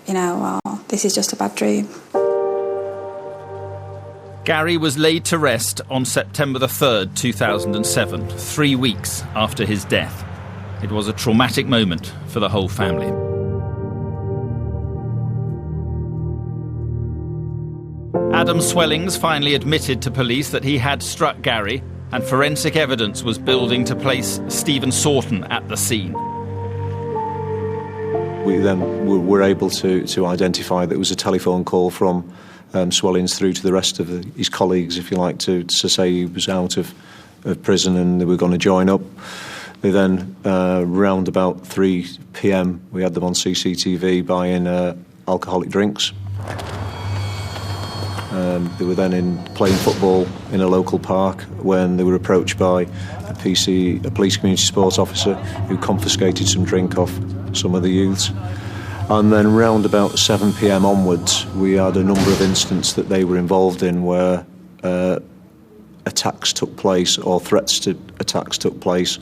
this is just a bad dream. Garry was laid to rest on September the 3rd, 2007, 3 weeks after his death. It was a traumatic moment for the whole family. Adam Swellings finally admitted to police that he had struck Garry, and forensic evidence was building to place Stephen Sorton at the scene. We then were able to identify that it was a telephone call from Swellings through to the rest of his colleagues, if you like, to say he was out of prison and they were going to join up. They then, round about 3 p.m, we had them on CCTV buying alcoholic drinks. They were then playing football in a local park when they were approached by a police community sports officer who confiscated some drink off some of the youths. And then round about 7 p.m. onwards, we had a number of incidents that they were involved in where attacks took place, or threats to attacks took place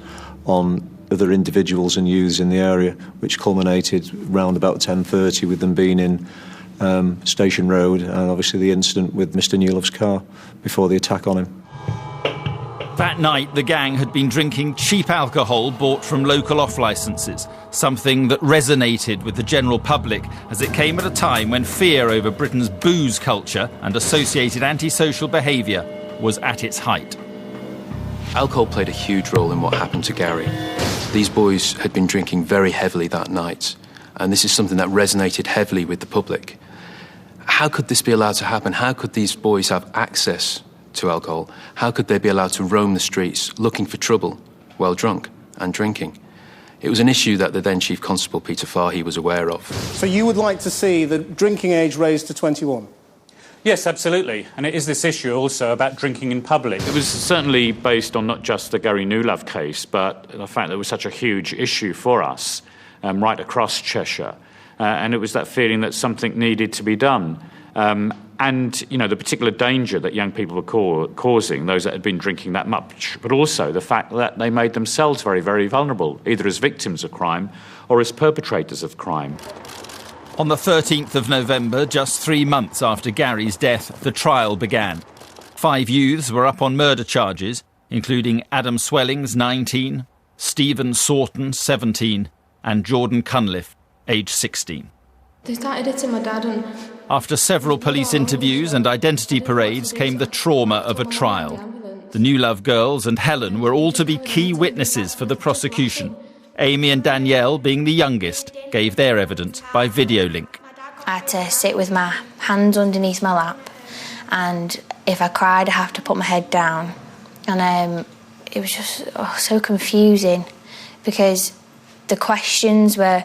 on other individuals and youths in the area, which culminated round about 10:30 with them being in Station Road, and obviously the incident with Mr. Newlove's car before the attack on him. That night, the gang had been drinking cheap alcohol bought from local off-licences, something that resonated with the general public as it came at a time when fear over Britain's booze culture and associated antisocial behaviour was at its height. Alcohol played a huge role in what happened to Garry. These boys had been drinking very heavily that night, and this is something that resonated heavily with the public. How could this be allowed to happen? How could these boys have access to alcohol? How could they be allowed to roam the streets looking for trouble while drunk and drinking? It was an issue that the then Chief Constable, Peter Fahey, was aware of. So you would like to see the drinking age raised to 21? Yes, absolutely. And it is this issue also about drinking in public. It was certainly based on not just the Garry Newlove case, but the fact that it was such a huge issue for us right across Cheshire. And it was that feeling that something needed to be done. And, the particular danger that young people were causing, those that had been drinking that much, but also the fact that they made themselves very, very vulnerable, either as victims of crime or as perpetrators of crime. On the 13th of November, just 3 months after Garry's death, the trial began. 5 youths were up on murder charges, including Adam Swellings, 19, Stephen Sorton, 17, and Jordan Cunliffe, aged 16. They started hitting my dad and... After several police interviews and identity parades came the trauma of a trial. The Newlove girls and Helen were all to be key witnesses for the prosecution. Amy and Danielle, being the youngest, gave their evidence by video link. I had to sit with my hands underneath my lap, and if I cried, I have to put my head down. And it was just so confusing because the questions were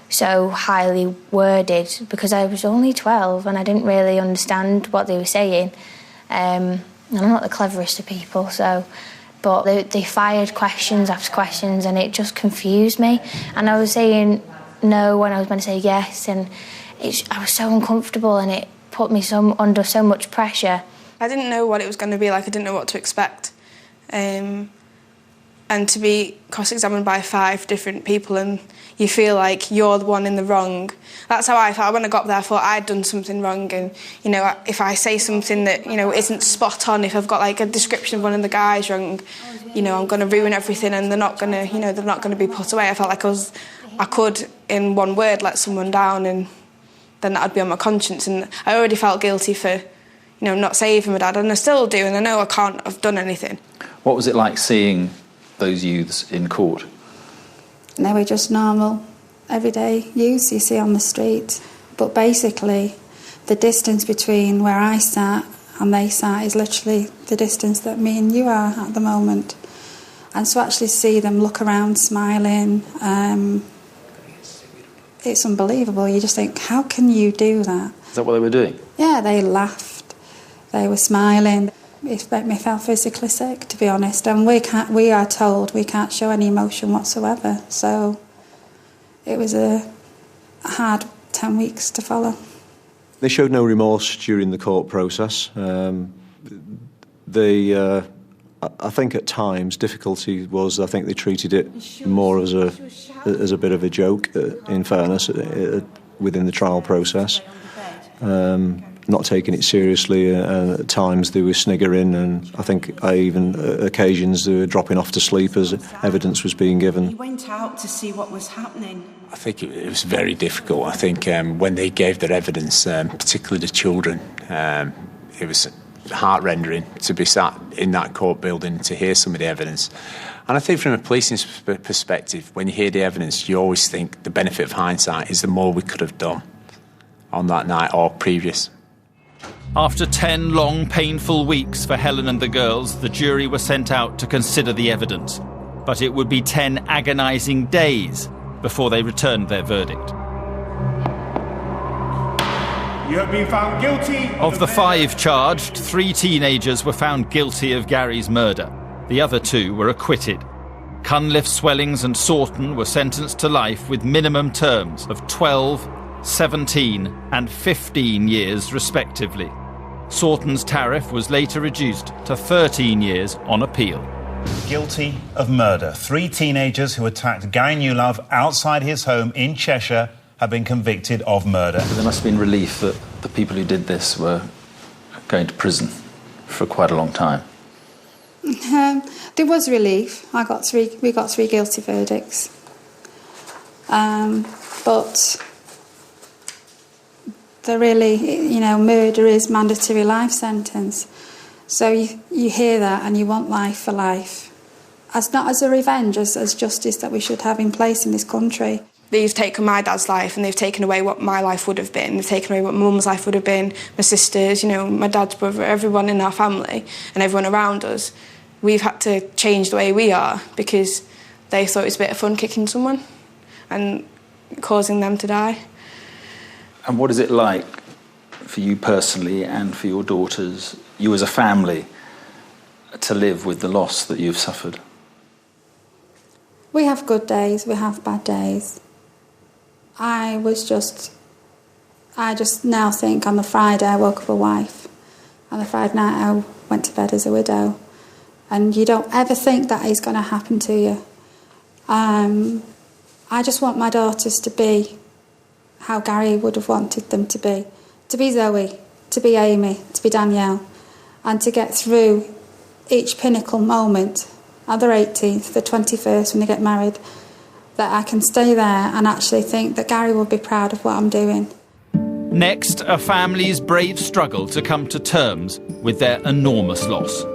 so highly worded because I was only 12 and I didn't really understand what they were saying. And I'm not the cleverest of people, but they fired questions after questions and it just confused me. And I was saying no when I was meant to say yes, and I was so uncomfortable and it put me under so much pressure. I didn't know what it was going to be like, I didn't know what to expect. And to be cross-examined by 5 different people and you feel like you're the one in the wrong. That's how I felt. When I got there, I thought I'd done something wrong, and, if I say something that, isn't spot on, if I've got, like, a description of one of the guys wrong, I'm going to ruin everything and they're not going to be put away. I felt like I could, in one word, let someone down, and then that would be on my conscience. And I already felt guilty for, not saving my dad, and I still do, and I know I can't have done anything. What was it like seeing those youths in court? They were just normal, everyday youths you see on the street. But basically, the distance between where I sat and they sat is literally the distance that me and you are at the moment. And to actually see them look around smiling, it's unbelievable. You just think, how can you do that? Is that what they were doing? Yeah, they laughed, they were smiling. It made me feel physically sick, to be honest, and we are told we can't show any emotion whatsoever, so it was a hard 10 weeks to follow. They showed no remorse during the court process. I think at times difficulty was, I think they treated it more as a bit of a joke, in fairness. within the trial process, not taking it seriously. At times they were sniggering, and I think even occasions they were dropping off to sleep as evidence was being given. He went out to see what was happening. I think it was very difficult. I think when they gave their evidence, particularly the children, it was heart-rending to be sat in that court building to hear some of the evidence. And I think from a policing perspective, when you hear the evidence, you always think the benefit of hindsight is the more we could have done on that night or previous. After 10 long, painful weeks for Helen and the girls, the jury were sent out to consider the evidence. But it would be 10 agonising days before they returned their verdict. You have been found guilty of the 5 charged, 3 teenagers were found guilty of Garry's murder. The other 2 were acquitted. Cunliffe, Swellings and Saughton were sentenced to life with minimum terms of 12, 17 and 15 years respectively. Saughton's tariff was later reduced to 13 years on appeal. Guilty of murder. 3 teenagers who attacked Garry Newlove outside his home in Cheshire have been convicted of murder. There must have been relief that the people who did this were going to prison for quite a long time. There was relief. We got 3 guilty verdicts. But murder is mandatory life sentence. So you hear that and you want life for life. As not as a revenge, as justice that we should have in place in this country. They've taken my dad's life and they've taken away what my life would have been. They've taken away what my mum's life would have been, my sisters, my dad's brother, everyone in our family and everyone around us. We've had to change the way we are because they thought it was a bit of fun kicking someone and causing them to die. And what is it like for you personally and for your daughters, you as a family, to live with the loss that you've suffered? We have good days, we have bad days. I just now think on the Friday I woke up a wife. On the Friday night I went to bed as a widow. And you don't ever think that is going to happen to you. I just want my daughters to be how Garry would have wanted them to be. To be Zoe, to be Amy, to be Danielle. And to get through each pinnacle moment, on their 18th, the 21st when they get married, that I can stay there and actually think that Garry will be proud of what I'm doing. Next, a family's brave struggle to come to terms with their enormous loss.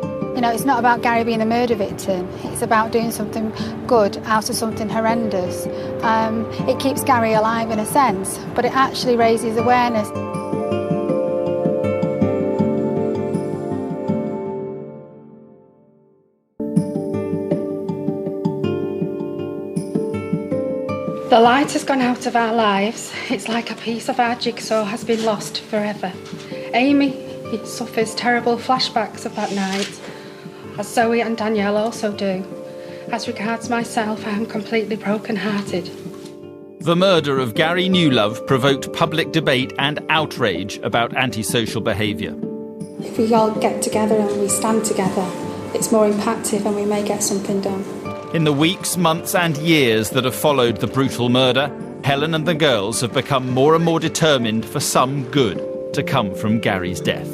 It's not about Garry being a murder victim. It's about doing something good out of something horrendous. It keeps Garry alive in a sense, but it actually raises awareness. The light has gone out of our lives. It's like a piece of our jigsaw has been lost forever. Amy suffers terrible flashbacks of that night, as Zoe and Danielle also do. As regards myself, I am completely broken-hearted. The murder of Garry Newlove provoked public debate and outrage about antisocial behaviour. If we all get together and we stand together, it's more impactful and we may get something done. In the weeks, months and years that have followed the brutal murder, Helen and the girls have become more and more determined for some good to come from Garry's death.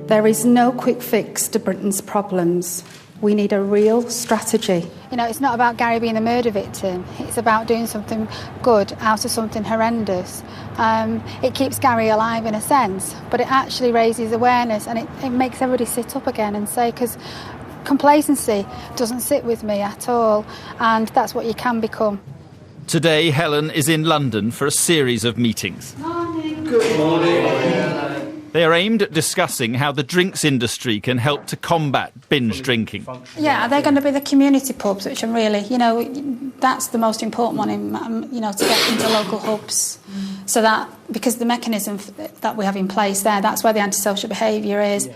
There is no quick fix to Britain's problems. We need a real strategy. It's not about Garry being a murder victim. It's about doing something good out of something horrendous. It keeps Garry alive in a sense, but it actually raises awareness and it makes everybody sit up again and say, because complacency doesn't sit with me at all, and that's what you can become. Today, Helen is in London for a series of meetings. Morning. Good morning. They are aimed at discussing how the drinks industry can help to combat binge drinking. Yeah, they're going to be the community pubs, which are really, that's the most important one, to get into local hubs. So that, because the mechanism that we have in place there, that's where the antisocial behaviour is. Yeah.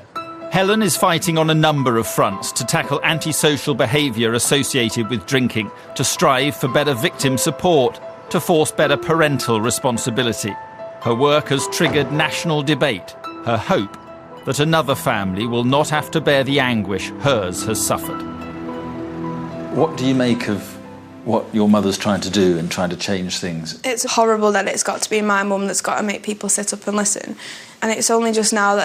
Helen is fighting on a number of fronts to tackle antisocial behaviour associated with drinking, to strive for better victim support, to force better parental responsibility. Her work has triggered national debate. Her hope that another family will not have to bear the anguish hers has suffered. What do you make of what your mother's trying to do and trying to change things. It's horrible that it's got to be my mum that's got to make people sit up and listen. And it's only just now that